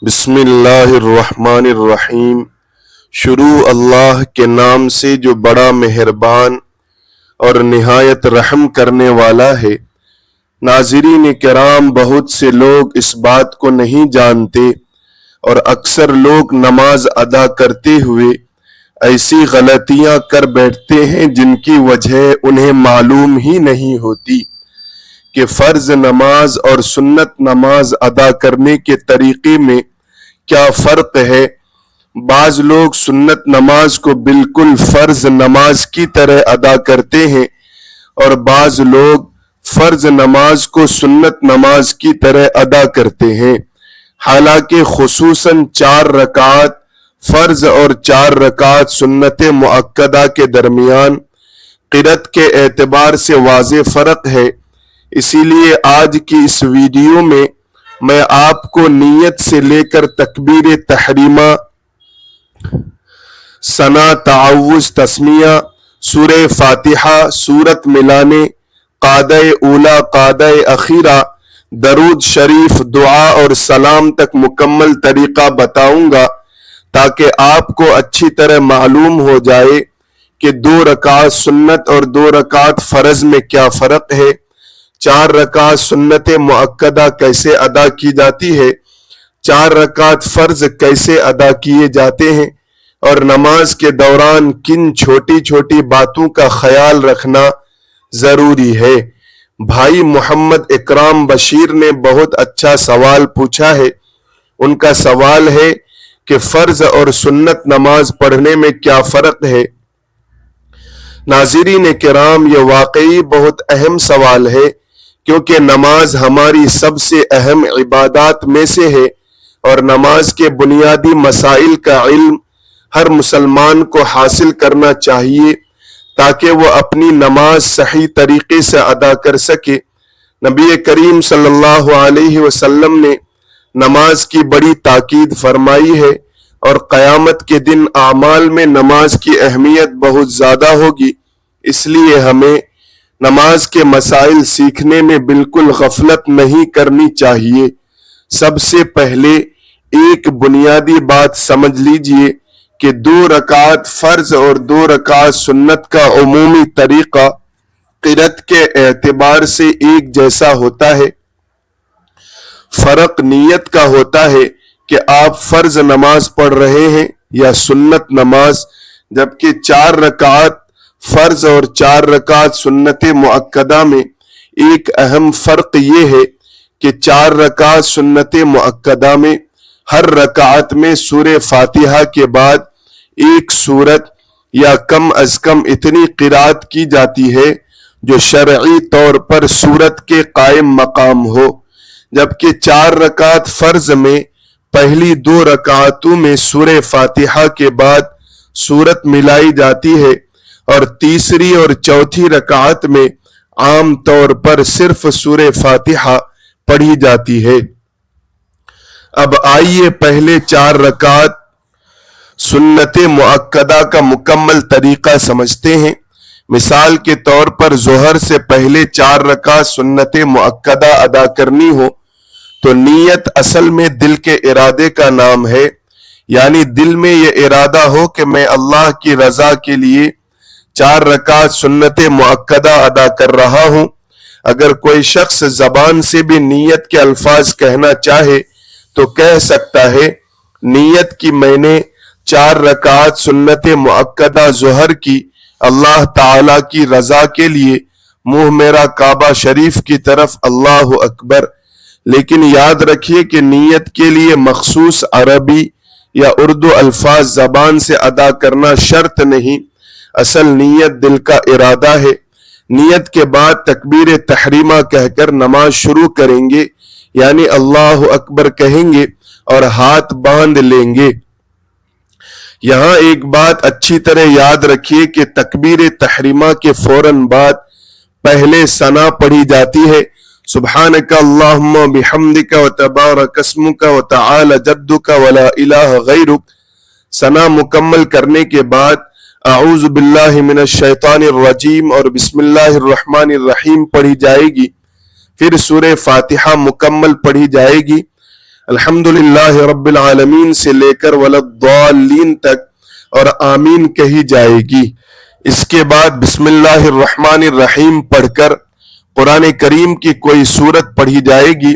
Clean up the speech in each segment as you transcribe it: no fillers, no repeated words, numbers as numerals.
بسم اللہ الرحمن الرحیم۔ شروع اللہ کے نام سے جو بڑا مہربان اور نہایت رحم کرنے والا ہے۔ ناظرین کرام، بہت سے لوگ اس بات کو نہیں جانتے اور اکثر لوگ نماز ادا کرتے ہوئے ایسی غلطیاں کر بیٹھتے ہیں جن کی وجہ انہیں معلوم ہی نہیں ہوتی کہ فرض نماز اور سنت نماز ادا کرنے کے طریقے میں کیا فرق ہے۔ بعض لوگ سنت نماز کو بالکل فرض نماز کی طرح ادا کرتے ہیں اور بعض لوگ فرض نماز کو سنت نماز کی طرح ادا کرتے ہیں، حالانکہ خصوصاً 4 رکعات فرض اور 4 رکعات سنت مؤکدہ کے درمیان قرأت کے اعتبار سے واضح فرق ہے۔ اسی لیے آج کی اس ویڈیو میں میں آپ کو نیت سے لے کر تکبیر تحریمہ، ثنا، تعوذ، تسمیہ، سورہ فاتحہ، سورت ملانے، قاعدہ اولا، قاعدہ اخیرہ، درود شریف، دعا اور سلام تک مکمل طریقہ بتاؤں گا تاکہ آپ کو اچھی طرح معلوم ہو جائے کہ 2 رکعات سنت اور 2 رکعات فرض میں کیا فرق ہے، 4 رکعات سنت مؤکدہ کیسے ادا کی جاتی ہے، 4 رکعات فرض کیسے ادا کیے جاتے ہیں، اور نماز کے دوران کن چھوٹی چھوٹی باتوں کا خیال رکھنا ضروری ہے۔ بھائی محمد اکرام بشیر نے بہت اچھا سوال پوچھا ہے۔ ان کا سوال ہے کہ فرض اور سنت نماز پڑھنے میں کیا فرق ہے۔ ناظرین کرام، یہ واقعی بہت اہم سوال ہے کیونکہ نماز ہماری سب سے اہم عبادات میں سے ہے اور نماز کے بنیادی مسائل کا علم ہر مسلمان کو حاصل کرنا چاہیے تاکہ وہ اپنی نماز صحیح طریقے سے ادا کر سکے۔ نبی کریم صلی اللہ علیہ وسلم نے نماز کی بڑی تاکید فرمائی ہے اور قیامت کے دن اعمال میں نماز کی اہمیت بہت زیادہ ہوگی، اس لیے ہمیں نماز کے مسائل سیکھنے میں بالکل غفلت نہیں کرنی چاہیے۔ سب سے پہلے ایک بنیادی بات سمجھ لیجئے کہ 2 رکعات فرض اور 2 رکعات سنت کا عمومی طریقہ قرأت کے اعتبار سے ایک جیسا ہوتا ہے۔ فرق نیت کا ہوتا ہے کہ آپ فرض نماز پڑھ رہے ہیں یا سنت نماز، جبکہ 4 رکعات فرض اور 4 رکعت سنت مؤکدہ میں ایک اہم فرق یہ ہے کہ 4 رکعت سنت مؤکدہ میں ہر رکعت میں سورہ فاتحہ کے بعد ایک سورت یا کم از کم اتنی قرأت کی جاتی ہے جو شرعی طور پر سورت کے قائم مقام ہو، جبکہ 4 رکعت فرض میں پہلی 2 رکعتوں میں سورہ فاتحہ کے بعد سورت ملائی جاتی ہے اور تیسری اور چوتھی رکعت میں عام طور پر صرف سورہ فاتحہ پڑھی جاتی ہے۔ اب آئیے پہلے 4 رکعت سنت مؤکدہ کا مکمل طریقہ سمجھتے ہیں۔ مثال کے طور پر ظہر سے پہلے 4 رکعت سنت مؤکدہ ادا کرنی ہو تو نیت اصل میں دل کے ارادے کا نام ہے، یعنی دل میں یہ ارادہ ہو کہ میں اللہ کی رضا کے لیے 4 رکعت سنت مؤکدہ ادا کر رہا ہوں۔ اگر کوئی شخص زبان سے بھی نیت کے الفاظ کہنا چاہے تو کہہ سکتا ہے، نیت کی میں نے 4 رکعت سنت مؤکدہ ظہر کی اللہ تعالی کی رضا کے لیے، منہ میرا کعبہ شریف کی طرف، اللہ اکبر۔ لیکن یاد رکھیے کہ نیت کے لیے مخصوص عربی یا اردو الفاظ زبان سے ادا کرنا شرط نہیں، اصل نیت دل کا ارادہ ہے۔ نیت کے بعد تکبیر تحریمہ کہہ کر نماز شروع کریں گے، یعنی اللہ اکبر کہیں گے اور ہاتھ باندھ لیں گے۔ یہاں ایک بات اچھی طرح یاد رکھیے کہ تکبیر تحریمہ کے فوراً بعد پہلے ثنا پڑھی جاتی ہے، سبحانک اللہم بحمدک وتبارک اسمک وتعالی جدک ولا الہ غیرک۔ ثنا مکمل کرنے کے بعد اعوذ باللہ من الشیطان الرجیم اور بسم اللہ الرحمن الرحیم پڑھی جائے گی، پھر سورہ فاتحہ مکمل پڑھی جائے گی۔ الحمدللہ رب العالمین سے لے کر ولضالین تک اور آمین کہی جائے گی۔ اس کے بعد بسم اللہ الرحمن الرحیم پڑھ کر قرآن کریم کی کوئی سورت پڑھی جائے گی۔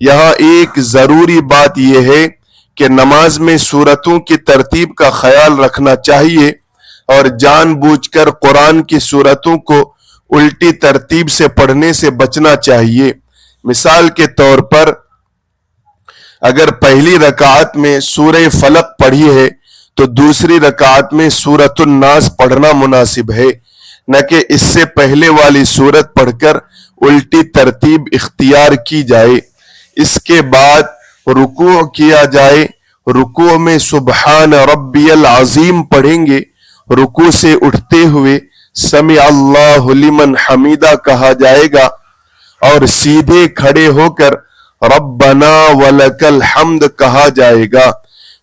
یہاں ایک ضروری بات یہ ہے کہ نماز میں سورتوں کی ترتیب کا خیال رکھنا چاہیے اور جان بوجھ کر قرآن کی سورتوں کو الٹی ترتیب سے پڑھنے سے بچنا چاہیے۔ مثال کے طور پر اگر پہلی رکعت میں سورہ فلق پڑھی ہے تو دوسری رکعت میں سورۃ الناس پڑھنا مناسب ہے، نہ کہ اس سے پہلے والی سورت پڑھ کر الٹی ترتیب اختیار کی جائے۔ اس کے بعد رکوع کیا جائے۔ رکوع میں سبحان ربی العظیم پڑھیں گے۔ رکوع سے اٹھتے ہوئے سمع اللہ لمن حمیدہ کہا جائے گا اور سیدھے کھڑے ہو کر ربنا ولک الحمد کہا جائے گا۔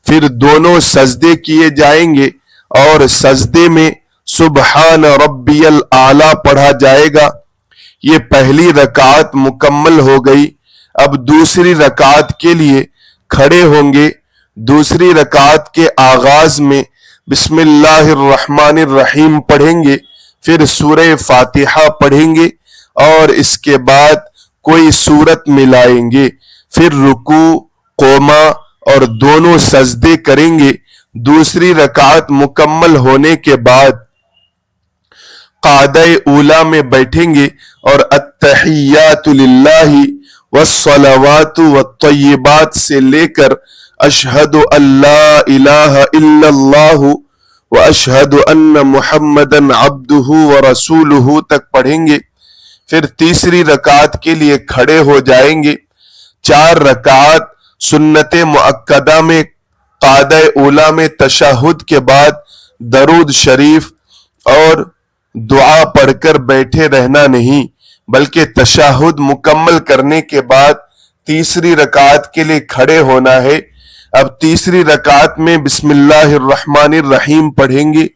پھر دونوں سجدے کیے جائیں گے اور سجدے میں سبحان ربی الاعلی پڑھا جائے گا۔ یہ پہلی رکعت مکمل ہو گئی۔ اب دوسری رکعت کے لیے کھڑے ہوں گے۔ دوسری رکعت کے آغاز میں بسم اللہ الرحمن الرحیم پڑھیں گے، پھر سورہ فاتحہ پڑھیں گے اور اس کے بعد کوئی سورت ملائیں گے، پھر رکوع، قوما اور دونوں سجدے کریں گے۔ دوسری رکعت مکمل ہونے کے بعد قعدہ اولا میں بیٹھیں گے اور التحیات للہ والصلوات والطیبات سے لے کر اشہد ان لا الہ الا اللہ واشہد ان محمدا عبدہ ورسولہ تک پڑھیں گے۔ پھر تیسری رکعت کے لیے کھڑے ہو جائیں گے۔ 4 رکعت سنت مؤکدہ میں قعدہ اولا میں تشہد کے بعد درود شریف اور دعا پڑھ کر بیٹھے رہنا نہیں، بلکہ تشہد مکمل کرنے کے بعد تیسری رکعت کے لیے کھڑے ہونا ہے۔ اب تیسری رکعت میں بسم اللہ الرحمن الرحیم پڑھیں گے،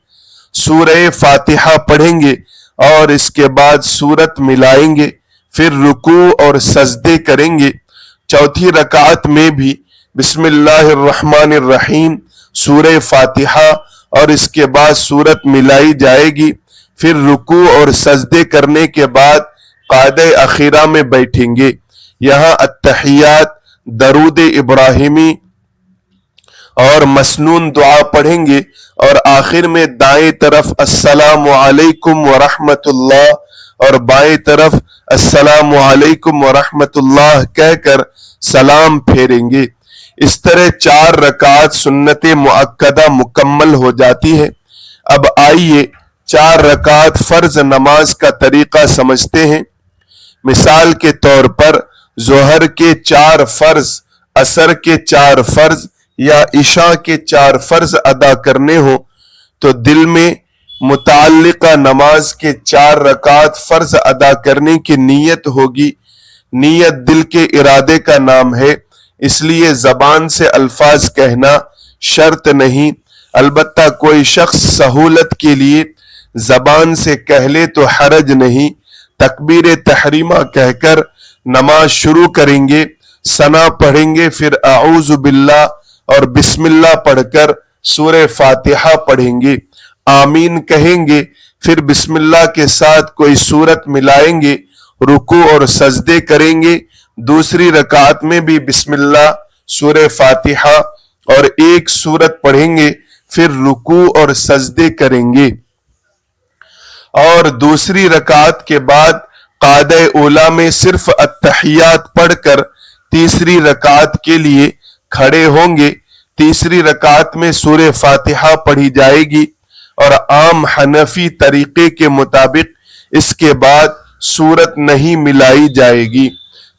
سورہ فاتحہ پڑھیں گے اور اس کے بعد سورت ملائیں گے، پھر رکوع اور سجدے کریں گے۔ چوتھی رکعت میں بھی بسم اللہ الرحمن الرحیم، سورہ فاتحہ اور اس کے بعد سورت ملائی جائے گی، پھر رکوع اور سجدے کرنے کے بعد قعدہ اخیرہ میں بیٹھیں گے۔ یہاں التحیات، درود ابراہیمی اور مسنون دعا پڑھیں گے اور آخر میں دائیں طرف السلام علیکم ورحمت اللہ اور بائیں طرف السلام علیکم ورحمت اللہ کہہ کر سلام پھیریں گے۔ اس طرح 4 رکعت سنت مؤکدہ مکمل ہو جاتی ہے۔ اب آئیے 4 رکعت فرض نماز کا طریقہ سمجھتے ہیں۔ مثال کے طور پر ظہر کے 4 فرض، عصر کے 4 فرض یا عشاء کے 4 فرض ادا کرنے ہوں تو دل میں متعلقہ نماز کے 4 رکعت فرض ادا کرنے کی نیت ہوگی۔ نیت دل کے ارادے کا نام ہے، اس لیے زبان سے الفاظ کہنا شرط نہیں، البتہ کوئی شخص سہولت کے لیے زبان سے کہہ لے تو حرج نہیں۔ تکبیر تحریمہ کہہ کر نماز شروع کریں گے، ثنا پڑھیں گے، پھر اعوذ باللہ اور بسم اللہ پڑھ کر سورہ فاتحہ پڑھیں گے، آمین کہیں گے، پھر بسم اللہ کے ساتھ کوئی سورت ملائیں گے، رکوع اور سجدے کریں گے۔ دوسری رکعت میں بھی بسم اللہ، سورہ فاتحہ اور ایک سورت پڑھیں گے، پھر رکوع اور سجدے کریں گے اور دوسری رکعت کے بعد قعدہ اولا میں صرف التحیات پڑھ کر تیسری رکعت کے لیے کھڑے ہوں گے۔ تیسری رکعت میں سورہ فاتحہ پڑھی جائے گی اور عام حنفی طریقے کے مطابق اس کے بعد سورت نہیں ملائی جائے گی،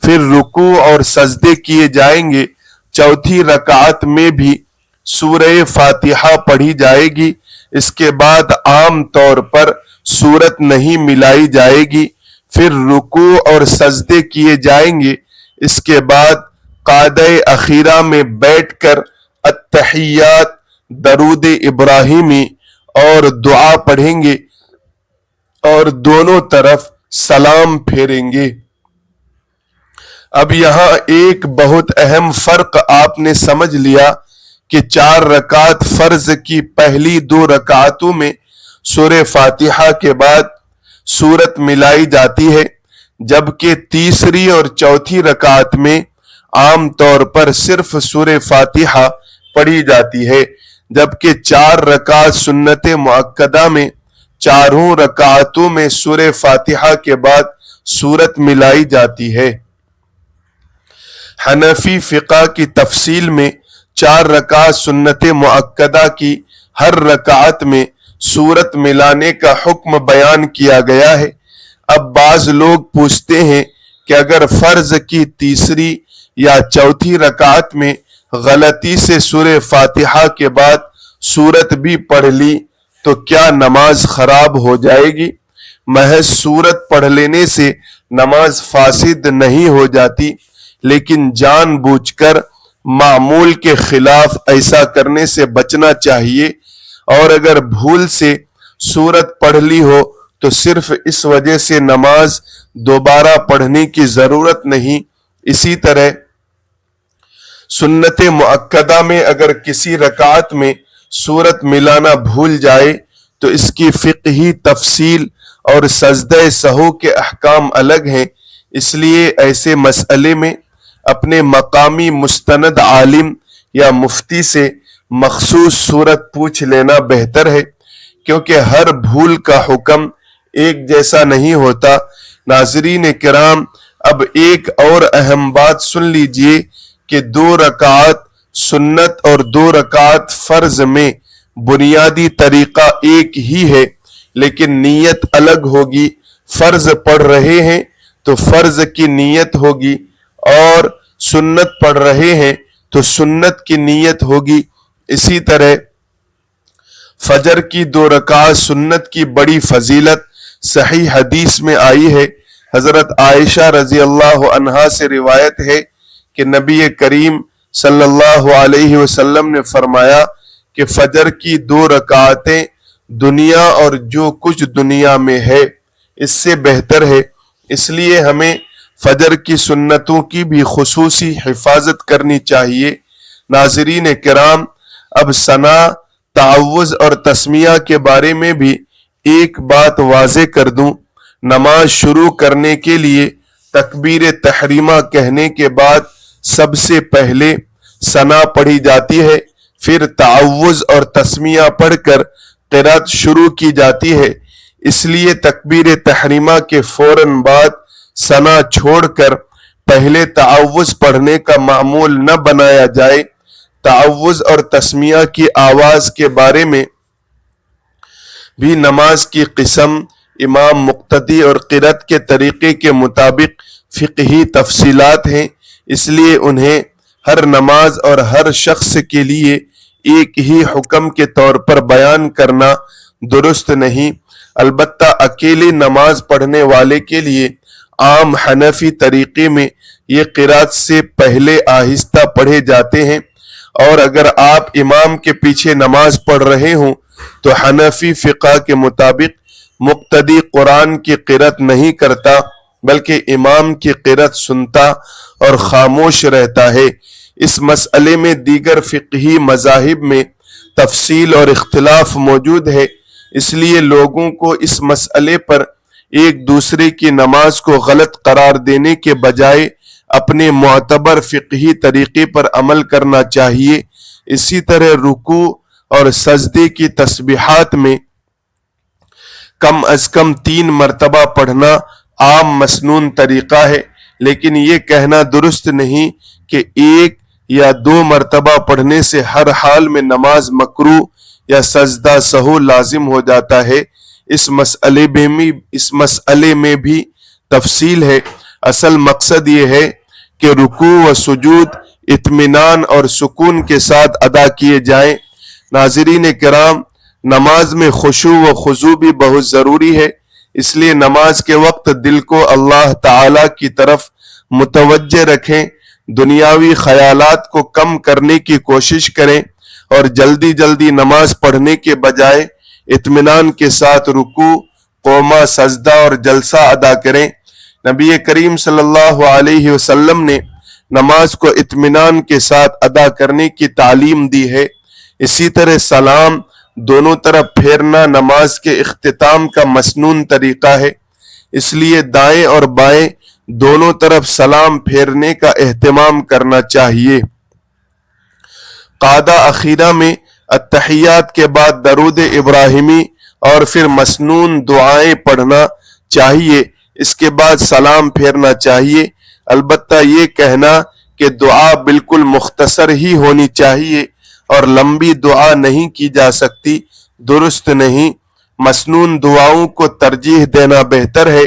پھر رکوع اور سجدے کیے جائیں گے۔ چوتھی رکعت میں بھی سورہ فاتحہ پڑھی جائے گی، اس کے بعد عام طور پر سورت نہیں ملائی جائے گی، پھر رکوع اور سجدے کیے جائیں گے۔ اس کے بعد قعدہ اخیرہ میں بیٹھ کر التحیات، درود ابراہیمی اور دعا پڑھیں گے اور دونوں طرف سلام پھیریں گے۔ اب یہاں ایک بہت اہم فرق آپ نے سمجھ لیا کہ 4 رکعت فرض کی پہلی 2 رکعتوں میں سورہ فاتحہ کے بعد سورت ملائی جاتی ہے، جبکہ تیسری اور چوتھی رکعت میں عام طور پر صرف سورہ فاتحہ پڑھی جاتی ہے، جبکہ 4 رکعت سنت مؤکدہ میں چاروں رکعتوں میں سورہ فاتحہ کے بعد سورت ملائی جاتی ہے۔ حنفی فقہ کی تفصیل میں 4 رکعت سنت مؤکدہ کی ہر رکعت میں سورت ملانے کا حکم بیان کیا گیا ہے۔ اب بعض لوگ پوچھتے ہیں کہ اگر فرض کی تیسری یا چوتھی رکعت میں غلطی سے سورہ فاتحہ کے بعد سورت بھی پڑھ لی تو کیا نماز خراب ہو جائے گی؟ محض سورت پڑھ لینے سے نماز فاسد نہیں ہو جاتی، لیکن جان بوجھ کر معمول کے خلاف ایسا کرنے سے بچنا چاہیے، اور اگر بھول سے سورت پڑھ لی ہو تو صرف اس وجہ سے نماز دوبارہ پڑھنے کی ضرورت نہیں۔ اسی طرح سنت مؤکدہ میں اگر کسی رکعت میں سورت ملانا بھول جائے تو اس کی فقہی تفصیل اور سجدہ سہو کے احکام الگ ہیں، اس لیے ایسے مسئلے میں اپنے مقامی مستند عالم یا مفتی سے مخصوص صورت پوچھ لینا بہتر ہے، کیونکہ ہر بھول کا حکم ایک جیسا نہیں ہوتا۔ ناظرین کرام، اب ایک اور اہم بات سن لیجئے کہ 2 رکعت سنت اور 2 رکعت فرض میں بنیادی طریقہ ایک ہی ہے، لیکن نیت الگ ہوگی۔ فرض پڑھ رہے ہیں تو فرض کی نیت ہوگی، اور سنت پڑھ رہے ہیں تو سنت کی نیت ہوگی۔ اسی طرح فجر کی 2 رکعت سنت کی بڑی فضیلت صحیح حدیث میں آئی ہے۔ حضرت عائشہ رضی اللہ عنہا سے روایت ہے کہ نبی کریم صلی اللہ علیہ وسلم نے فرمایا کہ فجر کی 2 رکعتیں دنیا اور جو کچھ دنیا میں ہے اس سے بہتر ہے، اس لیے ہمیں فجر کی سنتوں کی بھی خصوصی حفاظت کرنی چاہیے۔ ناظرین کرام، اب ثنا، تعوذ اور تسمیہ کے بارے میں بھی ایک بات واضح کر دوں۔ نماز شروع کرنے کے لیے تکبیر تحریمہ کہنے کے بعد سب سے پہلے ثنا پڑھی جاتی ہے، پھر تعوذ اور تسمیہ پڑھ کر قرات شروع کی جاتی ہے۔ اس لیے تکبیر تحریمہ کے فوراً بعد ثنا چھوڑ کر پہلے تعوذ پڑھنے کا معمول نہ بنایا جائے۔ تعوذ اور تسمیہ کی آواز کے بارے میں بھی نماز کی قسم، امام مقتدی اور قرات کے طریقے کے مطابق فقہی تفصیلات ہیں، اس لیے انہیں ہر نماز اور ہر شخص کے لیے ایک ہی حکم کے طور پر بیان کرنا درست نہیں۔ البتہ اکیلے نماز پڑھنے والے کے لیے عام حنفی طریقے میں یہ قرات سے پہلے آہستہ پڑھے جاتے ہیں، اور اگر آپ امام کے پیچھے نماز پڑھ رہے ہوں تو حنفی فقہ کے مطابق مقتدی قرآن کی قرات نہیں کرتا بلکہ امام کی قرات سنتا اور خاموش رہتا ہے۔ اس مسئلے میں دیگر فقہی مذاہب میں تفصیل اور اختلاف موجود ہے، اس لیے لوگوں کو اس مسئلے پر ایک دوسرے کی نماز کو غلط قرار دینے کے بجائے اپنے معتبر فقہی طریقے پر عمل کرنا چاہیے۔ اسی طرح رکوع اور سجدے کی تسبیحات میں کم از کم 3 مرتبہ پڑھنا عام مسنون طریقہ ہے، لیکن یہ کہنا درست نہیں کہ 1 یا 2 مرتبہ پڑھنے سے ہر حال میں نماز مکروہ یا سجدہ سہو لازم ہو جاتا ہے۔ اس مسئلے میں بھی تفصیل ہے۔ اصل مقصد یہ ہے کہ رکوع و سجود اطمینان اور سکون کے ساتھ ادا کیے جائیں۔ ناظرین کرام، نماز میں خشوع و خضوع بھی بہت ضروری ہے، اس لیے نماز کے وقت دل کو اللہ تعالی کی طرف متوجہ رکھیں، دنیاوی خیالات کو کم کرنے کی کوشش کریں، اور جلدی جلدی نماز پڑھنے کے بجائے اطمینان کے ساتھ رکوع، قومہ، سجدہ اور جلسہ ادا کریں۔ نبی کریم صلی اللہ علیہ وسلم نے نماز کو اطمینان کے ساتھ ادا کرنے کی تعلیم دی ہے۔ اسی طرح سلام دونوں طرف پھیرنا نماز کے اختتام کا مسنون طریقہ ہے، اس لیے دائیں اور بائیں دونوں طرف سلام پھیرنے کا اہتمام کرنا چاہیے۔ قاعدہ اخیرہ میں التحیات کے بعد درود ابراہیمی اور پھر مسنون دعائیں پڑھنا چاہیے، اس کے بعد سلام پھیرنا چاہیے۔ البتہ یہ کہنا کہ دعا بالکل مختصر ہی ہونی چاہیے اور لمبی دعا نہیں کی جا سکتی، درست نہیں۔ مسنون دعاؤں کو ترجیح دینا بہتر ہے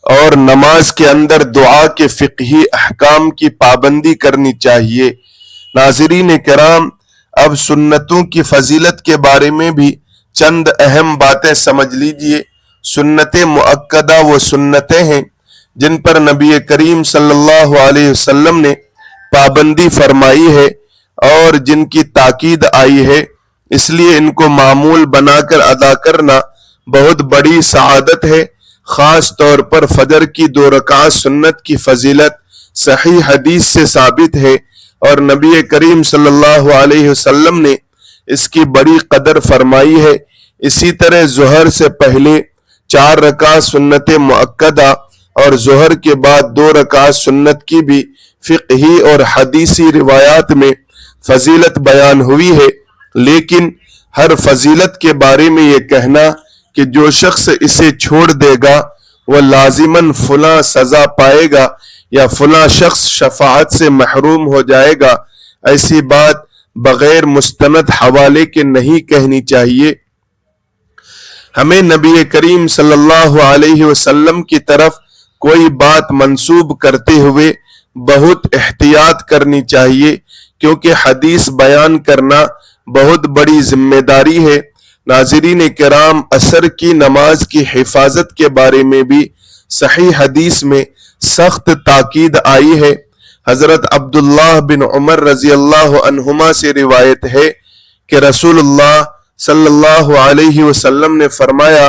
اور نماز کے اندر دعا کے فقہی احکام کی پابندی کرنی چاہیے۔ ناظرین کرام، اب سنتوں کی فضیلت کے بارے میں بھی چند اہم باتیں سمجھ لیجئے۔ سنت مؤکدہ وہ سنتیں ہیں جن پر نبی کریم صلی اللہ علیہ وسلم نے پابندی فرمائی ہے اور جن کی تاکید آئی ہے، اس لیے ان کو معمول بنا کر ادا کرنا بہت بڑی سعادت ہے۔ خاص طور پر فجر کی 2 رکعت سنت کی فضیلت صحیح حدیث سے ثابت ہے اور نبی کریم صلی اللہ علیہ وسلم نے اس کی بڑی قدر فرمائی ہے۔ اسی طرح ظہر سے پہلے 4 رکعت سنت مؤکدہ اور ظہر کے بعد 2 رکعت سنت کی بھی فقہی اور حدیثی روایات میں فضیلت بیان ہوئی ہے، لیکن ہر فضیلت کے بارے میں یہ کہنا کہ جو شخص اسے چھوڑ دے گا وہ لازماً فلاں سزا پائے گا یا فلاں شخص شفاعت سے محروم ہو جائے گا، ایسی بات بغیر مستند حوالے کے نہیں کہنی چاہیے۔ ہمیں نبی کریم صلی اللہ علیہ وسلم کی طرف کوئی بات منسوب کرتے ہوئے بہت احتیاط کرنی چاہیے، کیونکہ حدیث بیان کرنا بہت بڑی ذمہ داری ہے۔ ناظرین کرام، عصر کی نماز کی حفاظت کے بارے میں بھی صحیح حدیث میں سخت تاکید آئی ہے۔ حضرت عبداللہ بن عمر رضی اللہ عنہما سے روایت ہے کہ رسول اللہ صلی اللہ علیہ وسلم نے فرمایا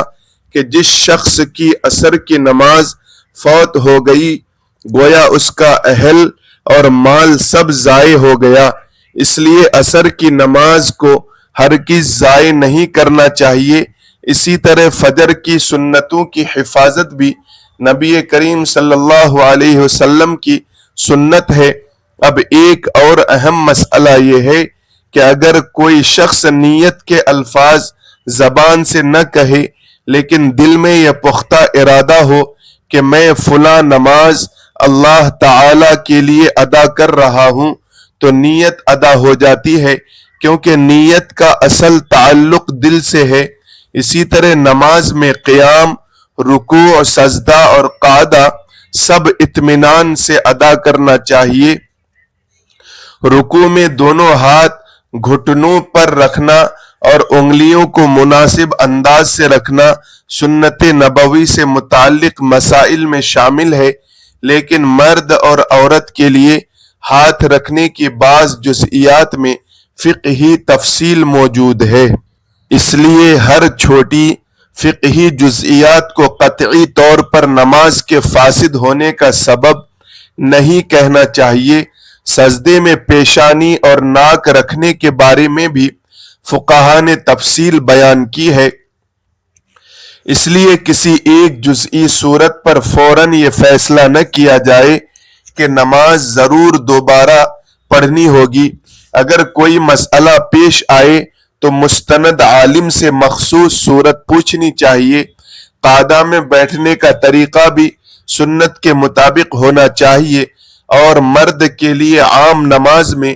کہ جس شخص کی عصر کی نماز فوت ہو گئی گویا اس کا اہل اور مال سب ضائع ہو گیا، اس لیے عصر کی نماز کو ہرگز ضائع نہیں کرنا چاہیے۔ اسی طرح فجر کی سنتوں کی حفاظت بھی نبی کریم صلی اللہ علیہ وسلم کی سنت ہے۔ اب ایک اور اہم مسئلہ یہ ہے کہ اگر کوئی شخص نیت کے الفاظ زبان سے نہ کہے لیکن دل میں یہ پختہ ارادہ ہو کہ میں فلاں نماز اللہ تعالی کے لیے ادا کر رہا ہوں، تو نیت ادا ہو جاتی ہے، کیونکہ نیت کا اصل تعلق دل سے ہے۔ اسی طرح نماز میں قیام، رکوع، سجدہ اور قعدہ سب اطمینان سے ادا کرنا چاہیے۔ رکوع میں دونوں ہاتھ گھٹنوں پر رکھنا اور انگلیوں کو مناسب انداز سے رکھنا سنت نبوی سے متعلق مسائل میں شامل ہے، لیکن مرد اور عورت کے لیے ہاتھ رکھنے کی بعض جزئیات میں فقہی تفصیل موجود ہے، اس لیے ہر چھوٹی فقہی جزئیات کو قطعی طور پر نماز کے فاسد ہونے کا سبب نہیں کہنا چاہیے۔ سجدے میں پیشانی اور ناک رکھنے کے بارے میں بھی فقہا نے تفصیل بیان کی ہے، اس لیے کسی ایک جزئی صورت پر فوراً یہ فیصلہ نہ کیا جائے کہ نماز ضرور دوبارہ پڑھنی ہوگی۔ اگر کوئی مسئلہ پیش آئے تو مستند عالم سے مخصوص صورت پوچھنی چاہیے۔ قعدہ میں بیٹھنے کا طریقہ بھی سنت کے مطابق ہونا چاہیے، اور مرد کے لیے عام نماز میں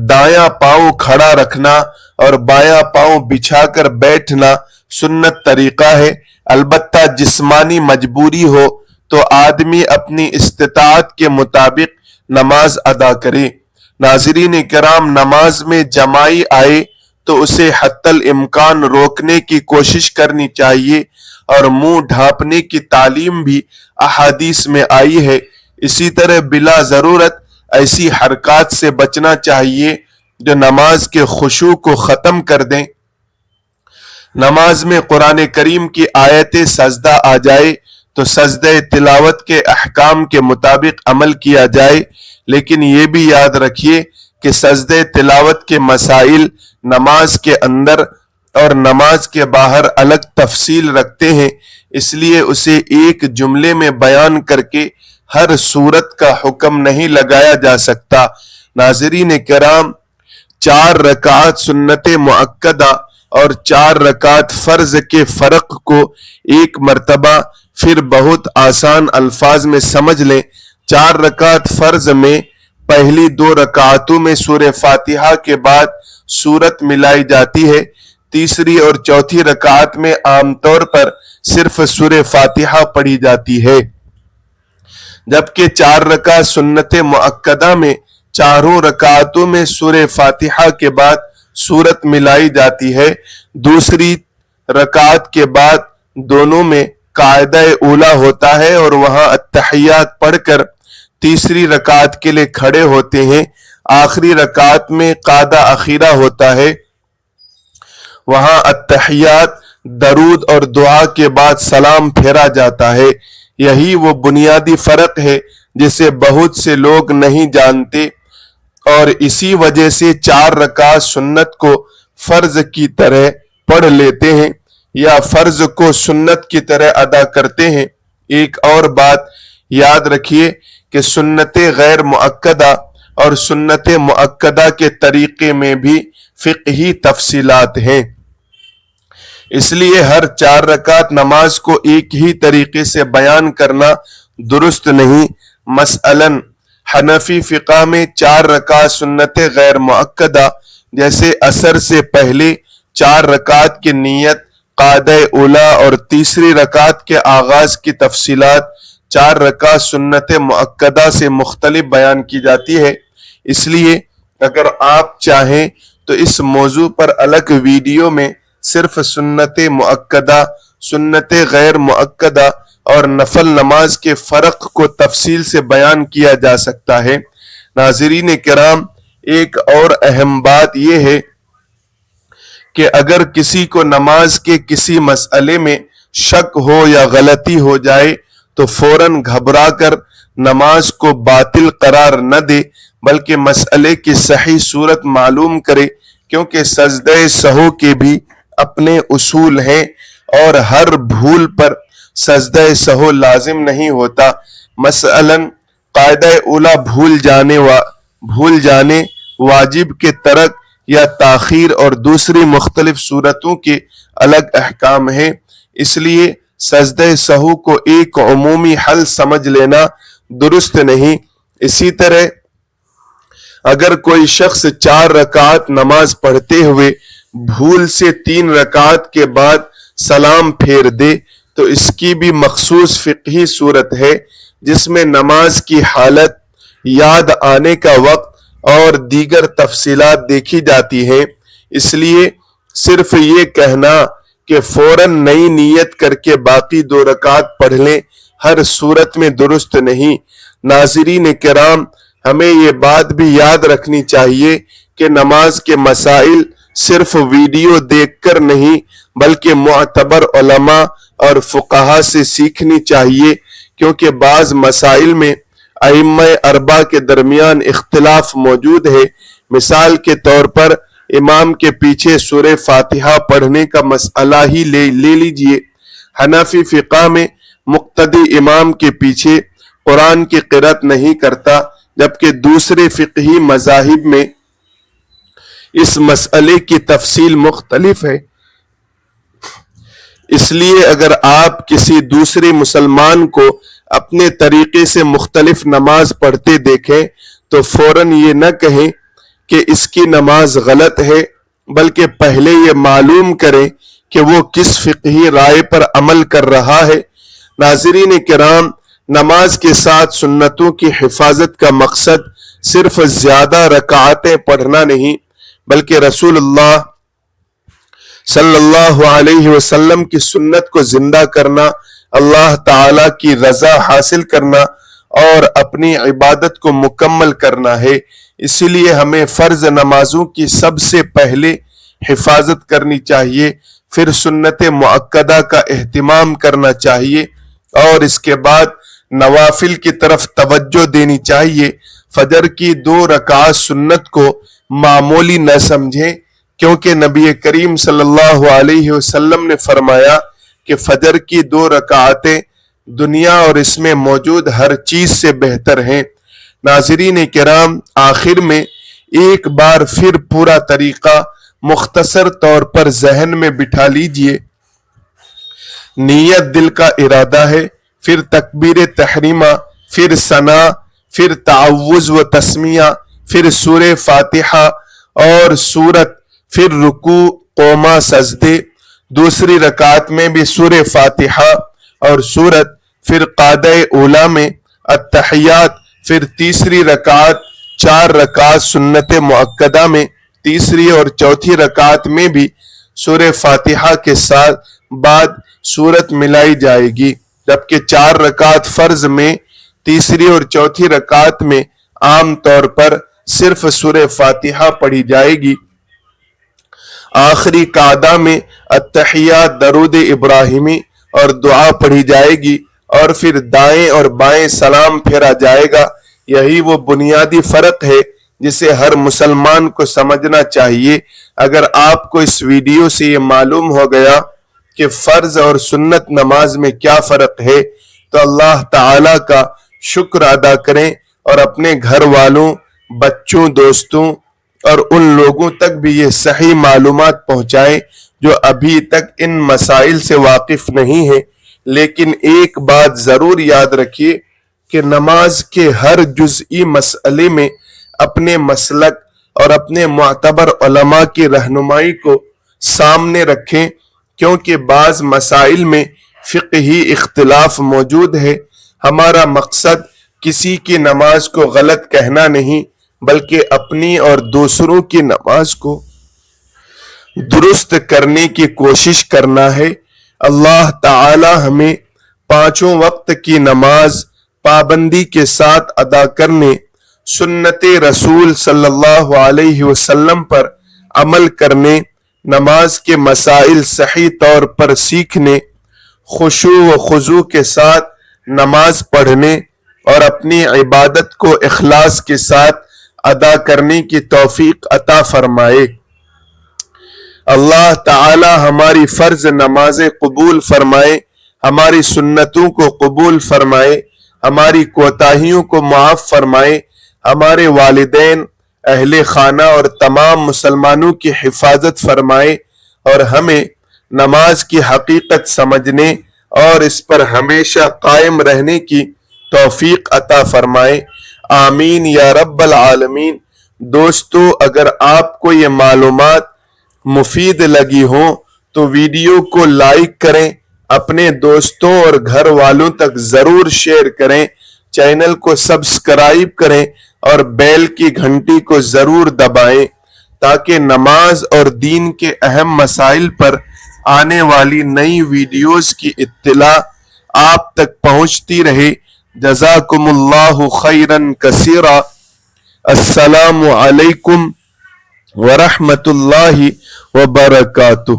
دایاں پاؤں کھڑا رکھنا اور بایاں پاؤں بچھا کر بیٹھنا سنت طریقہ ہے۔ البتہ جسمانی مجبوری ہو تو آدمی اپنی استطاعت کے مطابق نماز ادا کرے۔ ناظرین کرام، نماز میں جماعی آئے تو اسے حتی الامکان روکنے کی کوشش کرنی چاہیے، اور منہ ڈھانپنے کی تعلیم بھی احادیث میں آئی ہے۔ اسی طرح بلا ضرورت ایسی حرکات سے بچنا چاہیے جو نماز کے خشوع کو ختم کر دیں۔ نماز میں قرآن کریم کی آیت سجدہ آ جائے تو سجدہ تلاوت کے احکام کے مطابق عمل کیا جائے، لیکن یہ بھی یاد رکھیے کہ سجدہ تلاوت کے مسائل نماز کے اندر اور نماز کے باہر الگ تفصیل رکھتے ہیں، اس لیے اسے ایک جملے میں بیان کر کے ہر صورت کا حکم نہیں لگایا جا سکتا۔ ناظرین کرام، 4 رکعات سنت مؤکدہ اور 4 رکعات فرض کے فرق کو ایک مرتبہ پھر بہت آسان الفاظ میں سمجھ لیں۔ 4 رکعات فرض میں پہلی 2 رکعتوں میں سورہ فاتحہ کے بعد سورت ملائی جاتی ہے، تیسری اور چوتھی رکعت میں عام طور پر صرف سورہ فاتحہ پڑھی جاتی ہے، جبکہ 4 رکعت سنت مؤکدہ میں چاروں رکعتوں میں سورہ فاتحہ کے بعد سورت ملائی جاتی ہے۔ دوسری رکعت کے بعد دونوں میں قاعدہ اولا ہوتا ہے اور وہاں التحیات پڑھ کر تیسری رکعت کے لیے کھڑے ہوتے ہیں۔ آخری رکعت میں قاعدہ اخیرہ ہوتا ہے، وہاں التحیات، درود اور دعا کے بعد سلام پھیرا جاتا ہے۔ یہی وہ بنیادی فرق ہے جسے بہت سے لوگ نہیں جانتے، اور اسی وجہ سے 4 رکعت سنت کو فرض کی طرح پڑھ لیتے ہیں یا فرض کو سنت کی طرح ادا کرتے ہیں۔ ایک اور بات یاد رکھیے کہ سنت غیر مؤکدہ اور سنت مؤکدہ کے طریقے میں بھی فقہی تفصیلات ہیں، اس لیے ہر 4 رکعت نماز کو ایک ہی طریقے سے بیان کرنا درست نہیں۔ مثلاً حنفی فقہ میں 4 رکعت سنت غیر مؤکدہ جیسے عصر سے پہلے 4 رکعت کی نیت، قاعدہ اولا اور تیسری رکعت کے آغاز کی تفصیلات 4 رکعت سنت مؤکدہ سے مختلف بیان کی جاتی ہے۔ اس لیے اگر آپ چاہیں تو اس موضوع پر الگ ویڈیو میں صرف سنت مؤکدہ، سنت غیر مؤکدہ اور نفل نماز کے فرق کو تفصیل سے بیان کیا جا سکتا ہے۔ ناظرین کرام، ایک اور اہم بات یہ ہے کہ اگر کسی کو نماز کے کسی مسئلے میں شک ہو یا غلطی ہو جائے تو فوراً گھبرا کر نماز کو باطل قرار نہ دے، بلکہ مسئلے کی صحیح صورت معلوم کرے، کیونکہ سجدہ سہو کے بھی اپنے اصول ہیں اور ہر بھول پر سجدہ سہو لازم نہیں ہوتا۔ مثلاً قاعدہ اولا بھول جانے، واجب کے ترک یا تاخیر اور دوسری مختلف صورتوں کے الگ احکام ہیں، اس لیے سجدہ سہو کو ایک عمومی حل سمجھ لینا درست نہیں۔ اسی طرح اگر کوئی شخص 4 رکعت نماز پڑھتے ہوئے بھول سے 3 رکعت کے بعد سلام پھیر دے تو اس کی بھی مخصوص فقہی صورت ہے، جس میں نماز کی حالت، یاد آنے کا وقت اور دیگر تفصیلات دیکھی جاتی ہیں۔ اس لیے صرف یہ کہنا کہ فوراً نئی نیت کر کے باقی 2 رکعت پڑھ لیں ہر صورت میں درست نہیں۔ ناظرین کرام، ہمیں یہ بات بھی یاد رکھنی چاہیے کہ نماز کے مسائل صرف ویڈیو دیکھ کر نہیں بلکہ معتبر علماء اور فقہا سے سیکھنی چاہیے، کیونکہ بعض مسائل میں ائمہ اربعہ کے درمیان اختلاف موجود ہے۔ مثال کے طور پر امام کے پیچھے سورہ فاتحہ پڑھنے کا مسئلہ ہی لے لیجئے۔ حنفی فقہ میں مقتدی امام کے پیچھے قرآن کی قرأت نہیں کرتا، جبکہ دوسرے فقہی مذاہب میں اس مسئلے کی تفصیل مختلف ہے۔ اس لیے اگر آپ کسی دوسرے مسلمان کو اپنے طریقے سے مختلف نماز پڑھتے دیکھیں تو فوراً یہ نہ کہیں کہ اس کی نماز غلط ہے، بلکہ پہلے یہ معلوم کریں کہ وہ کس فقہی رائے پر عمل کر رہا ہے۔ ناظرین کرام، نماز کے ساتھ سنتوں کی حفاظت کا مقصد صرف زیادہ رکعتیں پڑھنا نہیں، بلکہ رسول اللہ صلی اللہ علیہ وسلم کی سنت کو زندہ کرنا، اللہ تعالی کی رضا حاصل کرنا اور اپنی عبادت کو مکمل کرنا ہے۔ اسی لیے ہمیں فرض نمازوں کی سب سے پہلے حفاظت کرنی چاہیے۔ پھر سنت مؤکدہ کا اہتمام کرنا چاہیے اور اس کے بعد نوافل کی طرف توجہ دینی چاہیے۔ فجر کی 2 رکعات سنت کو معمولی نہ سمجھیں، کیونکہ نبی کریم صلی اللہ علیہ وسلم نے فرمایا کہ فجر کی 2 رکعتیں دنیا اور اس میں موجود ہر چیز سے بہتر ہیں۔ ناظرین کرام، آخر میں ایک بار پھر پورا طریقہ مختصر طور پر ذہن میں بٹھا لیجئے۔ نیت دل کا ارادہ ہے، پھر تکبیر تحریمہ، پھر ثنا، پھر تعوذ و تسمیہ، پھر سورہ فاتحہ اور سورت، پھر رکوع، قوما، سجدے، دوسری رکعت میں بھی سورہ فاتحہ اور سورت، پھر قعدہ اولیٰ میں التحیات، پھر تیسری رکعت، 4 رکعت سنت مؤکدہ میں تیسری اور چوتھی رکعت میں بھی سورہ فاتحہ کے ساتھ بعد سورت ملائی جائے گی، جبکہ 4 رکعت فرض میں تیسری اور چوتھی رکعت میں عام طور پر صرف سورہ فاتحہ پڑھی جائے گی۔ آخری قعدہ میں التحیات، درود ابراہیمی اور دعا پڑھی جائے گی اور پھر دائیں اور بائیں سلام پھیرا جائے گا۔ یہی وہ بنیادی فرق ہے جسے ہر مسلمان کو سمجھنا چاہیے۔ اگر آپ کو اس ویڈیو سے یہ معلوم ہو گیا کہ فرض اور سنت نماز میں کیا فرق ہے تو اللہ تعالی کا شکر ادا کریں اور اپنے گھر والوں، بچوں، دوستوں اور ان لوگوں تک بھی یہ صحیح معلومات پہنچائیں جو ابھی تک ان مسائل سے واقف نہیں ہیں۔ لیکن ایک بات ضرور یاد رکھیے کہ نماز کے ہر جزئی مسئلے میں اپنے مسلک اور اپنے معتبر علماء کی رہنمائی کو سامنے رکھیں، کیونکہ بعض مسائل میں فقہی اختلاف موجود ہے۔ ہمارا مقصد کسی کی نماز کو غلط کہنا نہیں، بلکہ اپنی اور دوسروں کی نماز کو درست کرنے کی کوشش کرنا ہے۔ اللہ تعالی ہمیں 5 وقت کی نماز پابندی کے ساتھ ادا کرنے، سنت رسول صلی اللہ علیہ وسلم پر عمل کرنے، نماز کے مسائل صحیح طور پر سیکھنے، خشوع و خضوع کے ساتھ نماز پڑھنے اور اپنی عبادت کو اخلاص کے ساتھ ادا کرنے کی توفیق عطا فرمائے۔ اللہ تعالی ہماری فرض نمازیں قبول فرمائے، ہماری سنتوں کو قبول فرمائے، ہماری کوتاہیوں کو معاف فرمائے، ہمارے والدین، اہل خانہ اور تمام مسلمانوں کی حفاظت فرمائے اور ہمیں نماز کی حقیقت سمجھنے اور اس پر ہمیشہ قائم رہنے کی توفیق عطا فرمائے۔ آمین یا رب العالمین۔ دوستو، اگر آپ کو یہ معلومات مفید لگی ہوں تو ویڈیو کو لائک کریں، اپنے دوستوں اور گھر والوں تک ضرور شیئر کریں، چینل کو سبسکرائب کریں اور بیل کی گھنٹی کو ضرور دبائیں تاکہ نماز اور دین کے اہم مسائل پر آنے والی نئی ویڈیوز کی اطلاع آپ تک پہنچتی رہے۔ جزاکم اللہ خیرا کثیرا۔ السلام علیکم ورحمۃ اللہ وبرکاتہ۔